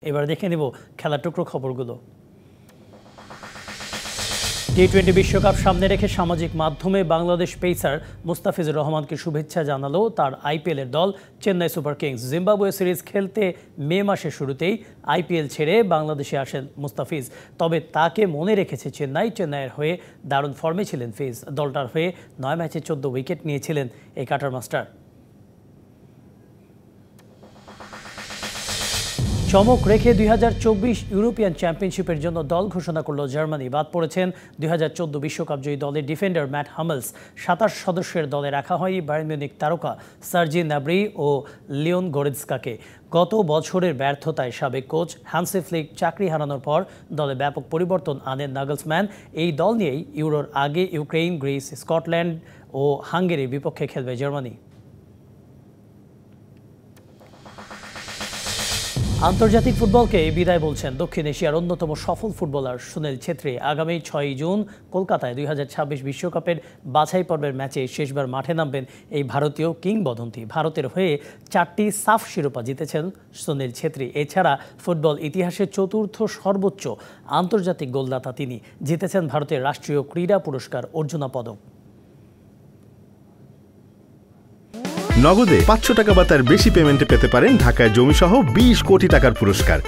এবার দেখে নেব খেলার টুকরো খবরগুলো। টি-20 বিশ্বকাপ সামনে রেখে সামাজিক মাধ্যমে বাংলাদেশ পেসার মুস্তাফিজুর রহমানকে শুভেচ্ছা জানালো তার আইপিএলের দল Chennai super kings. Zimbabwe series খেলতে মে মাসের শুরুতেই আইপিএল ছেড়ে বাংলাদেশে আসেন মুস্তাফিজ। তবে তাকে মনে রেখেছে চেন্নাইয়ের হয়ে দারুণ ফর্মে ছিলেন ফিজ। দলটার হয়ে 9 ম্যাচে 14 উইকেট নিয়েছিলেন এই কাটার মাস্টার। চমক রেখে 2024 ইউরোপিয়ান চ্যাম্পিয়নশিপের জন্য দল ঘোষণা করল জার্মানি। বাদ পড়েছেন 2014 বিশ্বকাপ জয়ী দলের ডিফেন্ডার ম্যাট হামেলস। 27 সদস্যের দলে রাখা হয়নি বায়ার্ন মিউনিখ তারকা সার্জি নাব্রি ও লিওন গোরেৎস্কাকে। গত বছরের ব্যর্থতায় সাবেক কোচ হ্যান্সি ফ্লিক চাকরি হারানোর পর দলে ব্যাপক পরিবর্তন আনেন নাগলসম্যান। এই দল নিয়েই ইউরোর আগে ইউক্রেন, গ্রিস, স্কটল্যান্ড ও হাঙ্গেরির বিপক্ষে খেলবে জার্মানি। আন্তর্জাতিক ফুটবলকে বিদায় বলছেন দক্ষিণ এশিয়ার অন্যতম সফল ফুটবলার সুনীল ছেত্রী। আগামী 6 জুন কলকাতায় 2026 বিশ্বকাপের বাছাই পর্বের ম্যাচে শেষবার মাঠে নামবেন এই ভারতীয় কিংবদন্তি। ভারতের হয়ে 4টি সাফ শিরোপা জিতেছেন সুনীল ছেত্রী। এছাড়া ফুটবল ইতিহাসের চতুর্থ সর্বোচ্চ আন্তর্জাতিক গোলদাতা তিনি। জিতেছেন ভারতের রাষ্ট্রীয় ক্রীড়া পুরস্কার অর্জুনা পদক। নগদে 500 টাকা বা তার বেশি পেমেন্টে পেতে পারেন ঢাকায় জমিসহ 20 কোটি টাকার পুরস্কার।